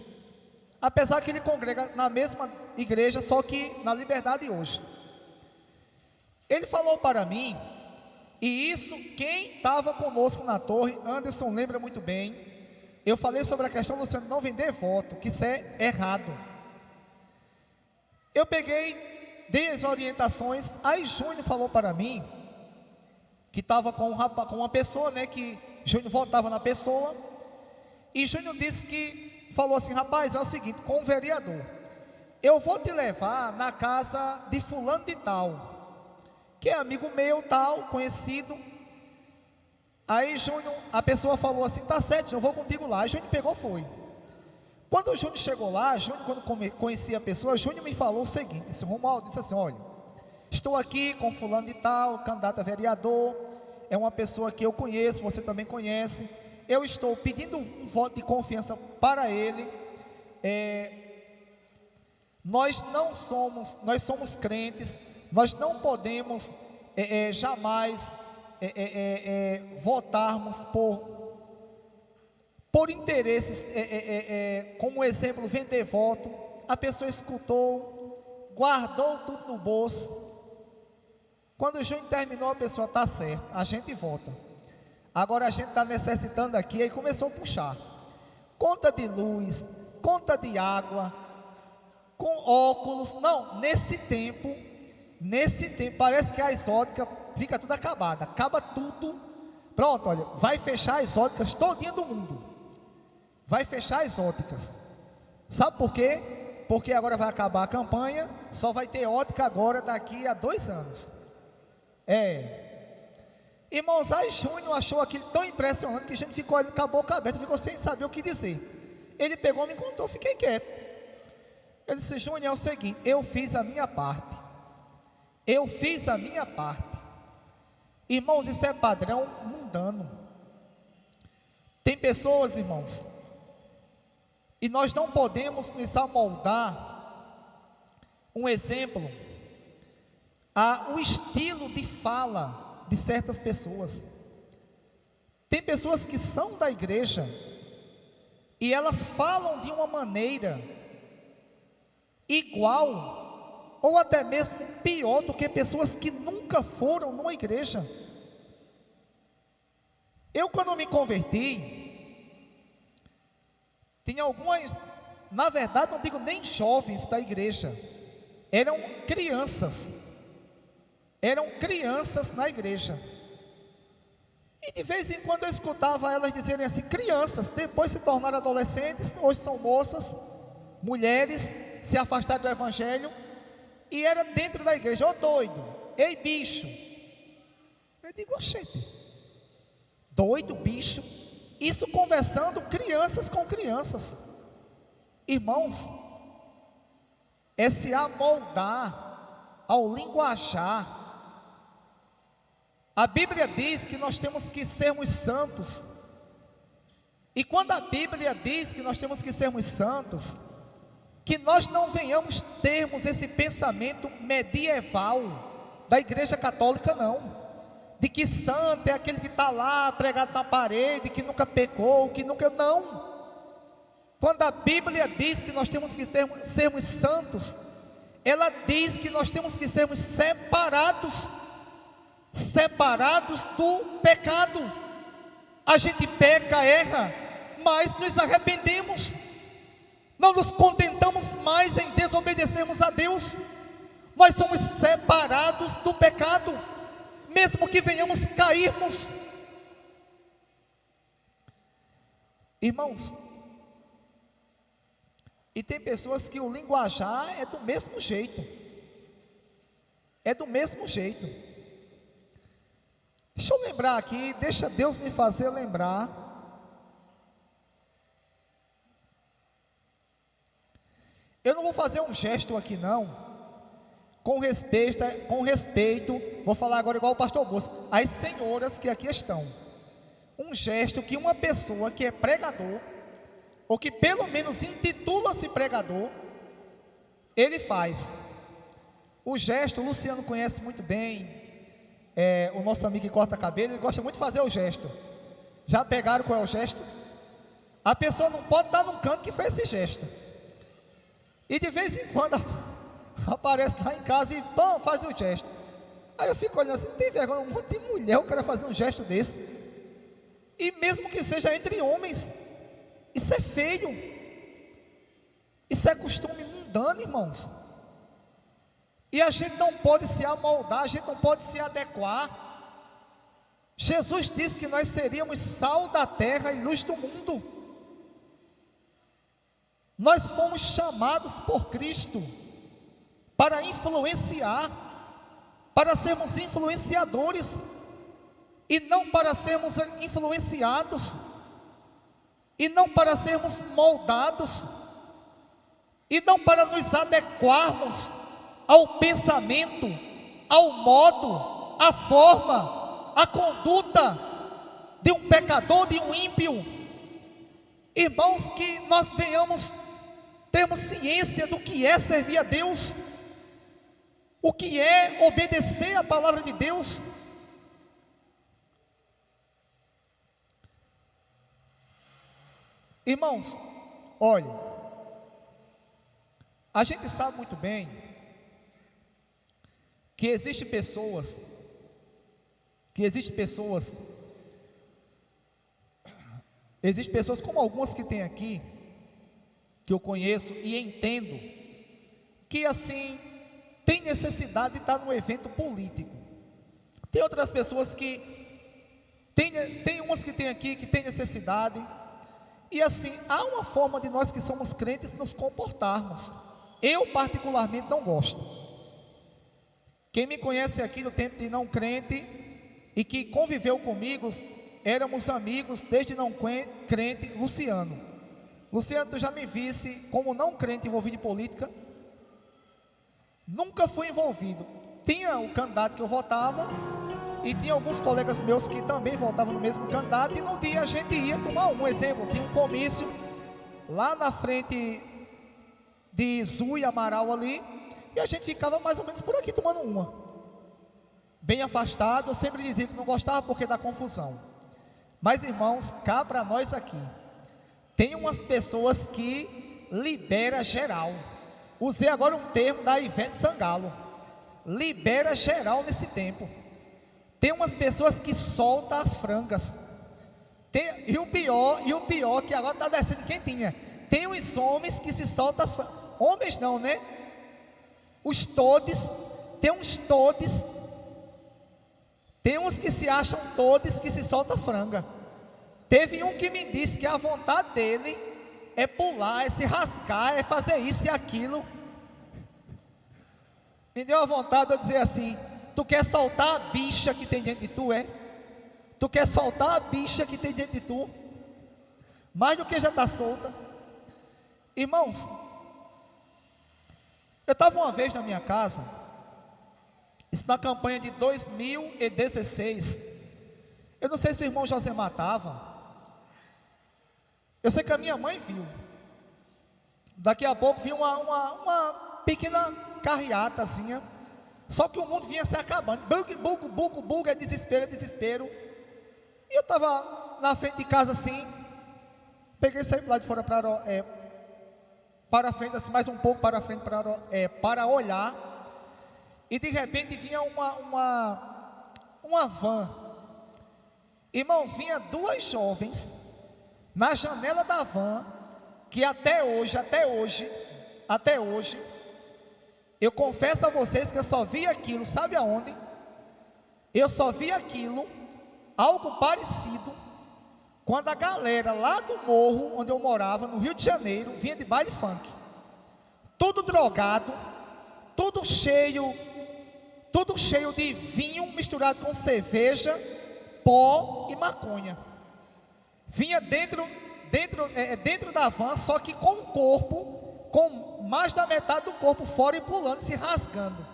Apesar que ele congrega na mesma igreja, só que na Liberdade hoje. Ele falou para mim, e isso quem estava conosco na torre, Anderson lembra muito bem. Eu falei sobre a questão do Luciano não vender voto, que isso é errado. Eu peguei, dei as orientações, aí Júnior falou para mim, que estava com uma pessoa, né, que Júnior votava na pessoa, e Júnior disse que, falou assim, rapaz, é o seguinte, com o vereador, eu vou te levar na casa de fulano de tal, que é amigo meu, tal, conhecido. Aí Júnior, a pessoa falou assim, tá certo, eu vou contigo lá. Aí Júnior pegou, foi. Quando o Júnior chegou lá, Júnior, quando conhecia a pessoa, Júnior me falou o seguinte, disse, Romualdo, disse assim, olha, estou aqui com fulano de tal, candidato a vereador, é uma pessoa que eu conheço, você também conhece, eu estou pedindo um voto de confiança para ele, nós somos crentes, nós não podemos jamais votarmos por interesses, como exemplo, vender voto. A pessoa escutou, guardou tudo no bolso. Quando o Júnior terminou, a pessoa está certa, a gente vota. Agora a gente está necessitando aqui, aí começou a puxar conta de luz, conta de água, com óculos. Não, nesse tempo parece que a exótica fica tudo acabada, acaba tudo. Pronto, olha, vai fechar as óticas todinha do mundo. Vai fechar as óticas. Sabe por quê? Porque agora vai acabar a campanha, só vai ter ótica agora daqui a 2 anos. Irmãos, aí Júnior achou aquilo tão impressionante que a gente ficou ali com a boca aberta, ficou sem saber o que dizer. Ele pegou, me contou, fiquei quieto. Ele disse, Júnior, é o seguinte, eu fiz a minha parte. Irmãos, isso é padrão mundano. Tem pessoas, irmãos, e nós não podemos nos amoldar, um exemplo, o estilo de fala de certas pessoas. Tem pessoas que são da igreja, e elas falam de uma maneira igual, ou até mesmo pior do que pessoas que nunca foram numa igreja. Eu, quando me converti, tinha algumas, na verdade não digo nem jovens da igreja, eram crianças na igreja, e de vez em quando eu escutava elas dizerem assim, crianças, depois se tornaram adolescentes, hoje são moças, mulheres, se afastaram do evangelho, e era dentro da igreja, ô doido, ei bicho. Eu digo, oxente, Doido, bicho. Isso conversando crianças com crianças. Irmãos, é se amoldar ao linguajar. A Bíblia diz que nós temos que sermos santos. E quando a Bíblia diz que nós temos que sermos santos, que nós não venhamos termos esse pensamento medieval da Igreja Católica, não. De que santo é aquele que está lá pregado na parede, que nunca pecou, que nunca... Não. Quando a Bíblia diz que nós temos que sermos santos, ela diz que nós temos que sermos separados do pecado. A gente peca, erra, mas nos arrependemos. Não nos contentamos mais em desobedecermos a Deus. Nós somos separados do pecado, mesmo que venhamos cairmos. Irmãos, e tem pessoas que o linguajar é do mesmo jeito. É do mesmo jeito. Deixa eu lembrar aqui, deixa Deus me fazer lembrar. Eu não vou fazer um gesto aqui não. Com respeito, vou falar agora igual o pastor Bosco, as senhoras que aqui estão. Um gesto que uma pessoa que é pregador, ou que pelo menos intitula-se pregador, ele faz. O gesto, o Luciano conhece muito bem, o nosso amigo que corta cabelo, ele gosta muito de fazer o gesto. Já pegaram qual é o gesto? A pessoa não pode estar num canto que fez esse gesto. E de vez em quando aparece lá em casa e pão, faz um gesto. Aí eu fico olhando assim, tem vergonha, um monte de mulher, o cara fazer um gesto desse. E mesmo que seja entre homens, isso é feio. Isso é costume mundano, irmãos. E a gente não pode se amoldar, a gente não pode se adequar. Jesus disse que nós seríamos sal da terra e luz do mundo. Nós fomos chamados por Cristo para influenciar, para sermos influenciadores, e não para sermos influenciados, e não para sermos moldados, e não para nos adequarmos ao pensamento, ao modo, à forma, à conduta de um pecador, de um ímpio. Irmãos, que nós venhamos termos ciência do que é servir a Deus, o que é obedecer a palavra de Deus. Irmãos, olhe, a gente sabe muito bem que existem pessoas como algumas que tem aqui, que eu conheço e entendo, que assim, tem necessidade de estar num evento político. Tem outras pessoas que, tem umas que tem aqui, que tem necessidade, e assim, há uma forma de nós que somos crentes nos comportarmos. Eu particularmente não gosto. Quem me conhece aqui no tempo de não crente, e que conviveu comigo, éramos amigos desde não crente. Luciano, tu já me visse como não crente envolvido em política? Nunca fui envolvido. Tinha o candidato que eu votava, e tinha alguns colegas meus que também votavam no mesmo candidato, e no dia a gente ia tomar um exemplo. Tinha um comício lá na frente de Zu e Amaral ali, e a gente ficava mais ou menos por aqui tomando uma, bem afastado. Eu sempre dizia que não gostava porque dá confusão. Mas irmãos, cá para nós aqui, tem umas pessoas que libera geral. Usei agora um termo da Ivete Sangalo, libera geral nesse tempo. Tem umas pessoas que soltam as frangas. E o pior que agora está descendo quentinha. Tem uns homens que se soltam as frangas. Homens não, né? Os todes. Tem uns todes. Tem uns que se acham todes que se soltam as frangas. Teve um que me disse que a vontade dele é pular, é se rascar, é fazer isso e aquilo. Me deu a vontade de eu dizer assim: tu quer soltar a bicha que tem dentro de tu, é? Tu quer soltar a bicha que tem dentro de tu, mais do que já está solta. Irmãos, eu estava uma vez na minha casa, isso na campanha de 2016. Eu não sei se o irmão Josemar estava. Eu sei que a minha mãe viu. Daqui a pouco vinha uma pequena carreatazinha. Só que o mundo vinha se acabando. Bug, é desespero, é desespero. E eu estava na frente de casa assim. Peguei e saí lá de fora para frente, assim, mais um pouco para frente, para olhar. E de repente vinha uma van. Irmãos, vinha duas jovens na janela da van, que até hoje, eu confesso a vocês que eu só vi aquilo, sabe aonde? Eu só vi aquilo, algo parecido, quando a galera lá do morro, onde eu morava, no Rio de Janeiro, vinha de baile funk. Tudo drogado, tudo cheio de vinho misturado com cerveja, pó e maconha. Vinha dentro da van, só que com o corpo, com mais da metade do corpo fora e pulando, se rasgando.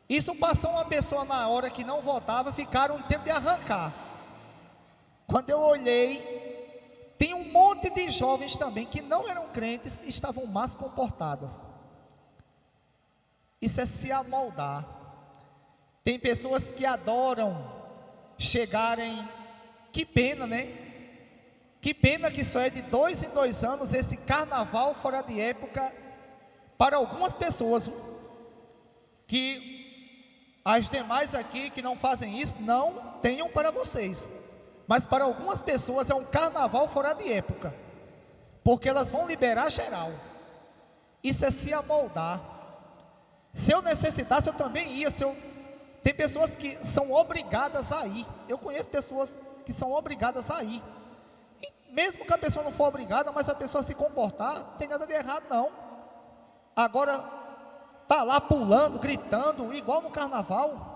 Isso passou uma pessoa na hora que não voltava, ficaram um tempo de arrancar. Quando eu olhei, tem um monte de jovens também que não eram crentes e estavam mais comportadas. Isso é se amoldar. Tem pessoas que adoram chegarem, que pena, né? Que pena que só é de 2 em 2 anos esse carnaval fora de época para algumas pessoas. Que as demais aqui que não fazem isso, não tenham para vocês. Mas para algumas pessoas é um carnaval fora de época, porque elas vão liberar geral. Isso é se amoldar. Se eu necessitasse, eu também ia. Tem pessoas que são obrigadas a ir. Eu conheço pessoas que são obrigadas a ir. E mesmo que a pessoa não for obrigada, mas a pessoa se comportar, não tem nada de errado não. Agora, tá lá pulando, gritando, igual no carnaval.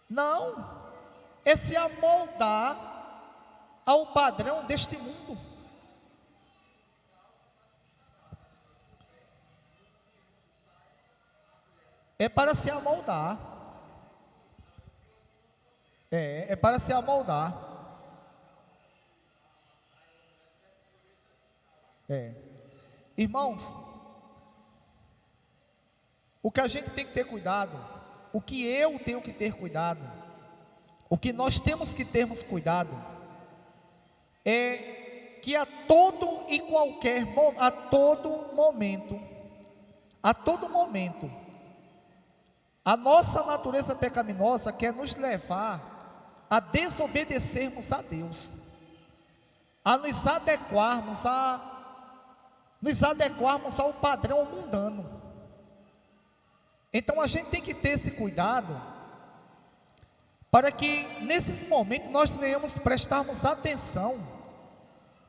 Não. É se amoldar ao padrão deste mundo. É para se amoldar. É para se amoldar. Irmãos, o que a gente tem que ter cuidado, o que eu tenho que ter cuidado, o que nós temos que termos cuidado, é que a todo momento, a nossa natureza pecaminosa quer nos levar a desobedecermos a Deus, a nos adequarmos ao padrão mundano. Então a gente tem que ter esse cuidado, para que nesses momentos nós venhamos prestarmos atenção,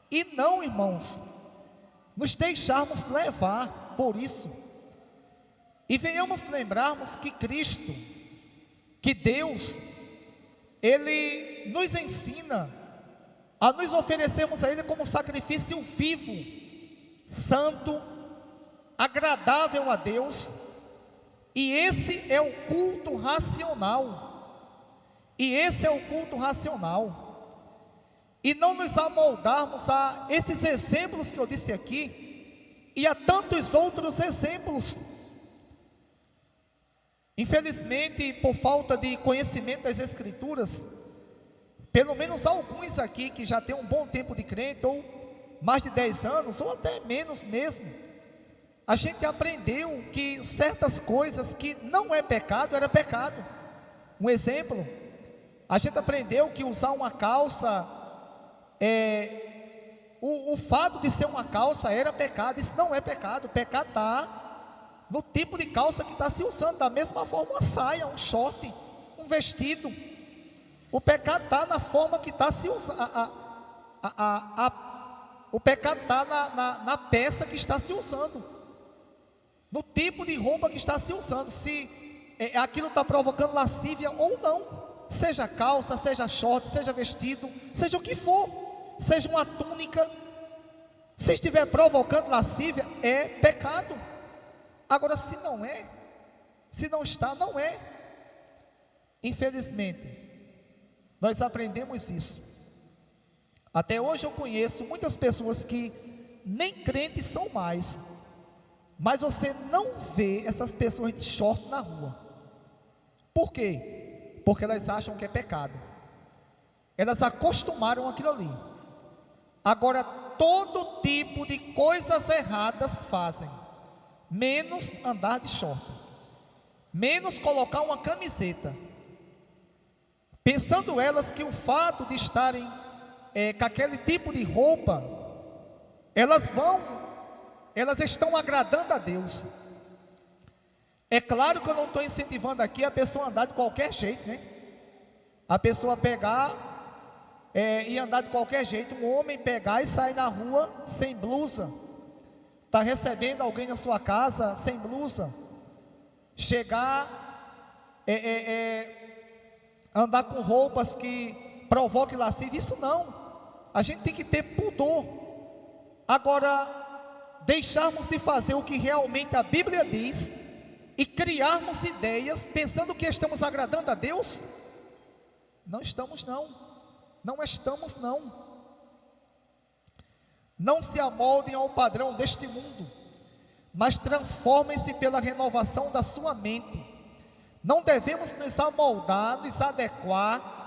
e não, irmãos, nos deixarmos levar por isso, e venhamos lembrarmos que Cristo, que Deus, Ele nos ensina a nos oferecermos a Ele como sacrifício vivo, santo, agradável a Deus. E esse é o culto racional. E não nos amoldarmos a esses exemplos que eu disse aqui, e a tantos outros exemplos. Infelizmente, por falta de conhecimento das Escrituras, pelo menos alguns aqui que já têm um bom tempo de crente, ou mais de 10 anos, ou até menos mesmo, a gente aprendeu que certas coisas que não é pecado, era pecado. Um exemplo, a gente aprendeu que usar uma calça, o fato de ser uma calça era pecado. Isso não é pecado. O pecado está no tipo de calça que está se usando. Da mesma forma, uma saia, um short, um vestido. O pecado está na forma que está se usando. O pecado está na peça que está se usando, no tipo de roupa que está se usando, se aquilo está provocando lascívia ou não. seja calça, seja short, seja vestido, seja o que for, seja uma túnica, se estiver provocando lascívia, é pecado. Agora, se não é, se não está, não é. Infelizmente, nós aprendemos isso. Até hoje eu conheço muitas pessoas que nem crentes são mais, mas você não vê essas pessoas de short na rua. Por quê? Porque elas acham que é pecado. Elas acostumaram aquilo ali. Agora, todo tipo de coisas erradas fazem, menos andar de short, menos colocar uma camiseta, pensando elas que o fato de estarem com aquele tipo de roupa, elas estão agradando a Deus. É claro que eu não estou incentivando aqui a pessoa a andar de qualquer jeito, né? A pessoa pegar e andar de qualquer jeito. Um homem pegar e sair na rua sem blusa, está recebendo alguém na sua casa sem blusa, chegar, andar com roupas que provoquem lascívia, isso não. A gente tem que ter pudor. Agora, deixarmos de fazer o que realmente a Bíblia diz e criarmos ideias pensando que estamos agradando a Deus, não estamos não. Não estamos não. Não se amoldem ao padrão deste mundo, mas transformem-se pela renovação da sua mente. Não devemos nos amoldar, nos adequar,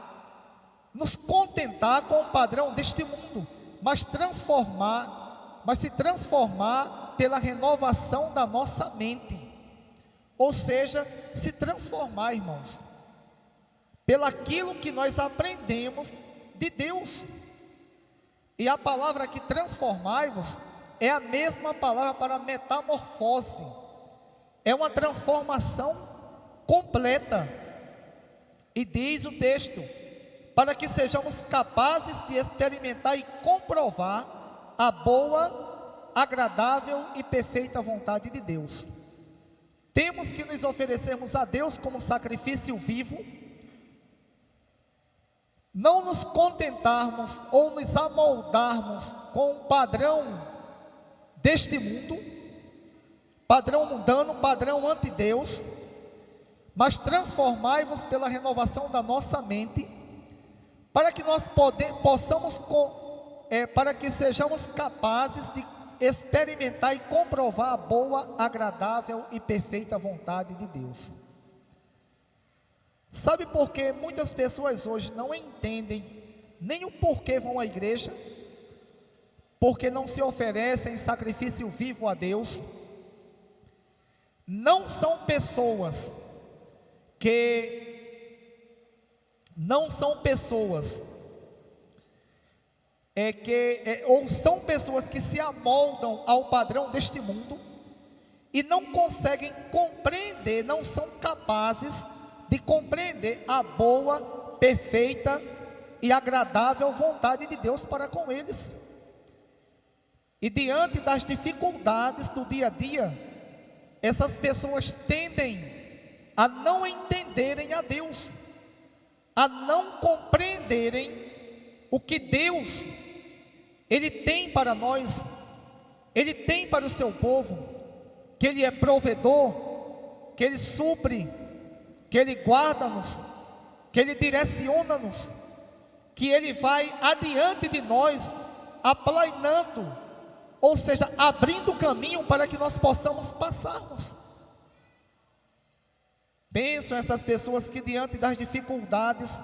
nos contentar com o padrão deste mundo, mas se transformar pela renovação da nossa mente. Ou seja, se transformar, irmãos, pelaquilo que nós aprendemos de Deus. E a palavra aqui, transformai-vos, é a mesma palavra para metamorfose. É uma transformação completa. E diz o texto, para que sejamos capazes de experimentar e comprovar a boa, agradável e perfeita vontade de Deus. Temos que nos oferecermos a Deus como sacrifício vivo, não nos contentarmos ou nos amoldarmos com o padrão deste mundo, padrão mundano, padrão anti-Deus, mas transformai-vos pela renovação da nossa mente, para que nós para que sejamos capazes de experimentar e comprovar a boa, agradável e perfeita vontade de Deus. Sabe por que muitas pessoas hoje não entendem nem o porquê vão à igreja? Porque não se oferecem sacrifício vivo a Deus. Não são pessoas ou são pessoas que se amoldam ao padrão deste mundo e não conseguem compreender, não são capazes de compreender a boa, perfeita e agradável vontade de Deus para com eles. E diante das dificuldades do dia a dia, essas pessoas tendem a não entenderem a Deus, a não compreenderem o que Deus, Ele tem para nós, Ele tem para o seu povo, que Ele é provedor, que Ele supre, que Ele guarda-nos, que Ele direciona-nos, que Ele vai adiante de nós, aplainando, ou seja, abrindo o caminho para que nós possamos passarmos. Pensam essas pessoas que diante das dificuldades,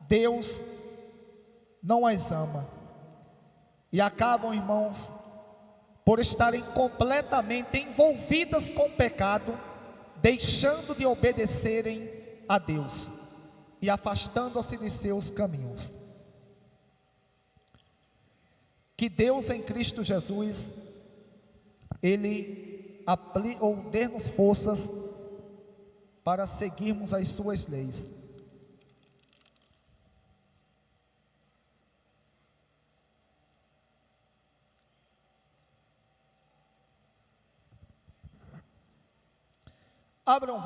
Deus não as ama, e acabam, irmãos, por estarem completamente envolvidas com o pecado, deixando de obedecerem a Deus e afastando-se dos seus caminhos. Que Deus em Cristo Jesus, Ele dê-nos forças para seguirmos as suas leis. Abram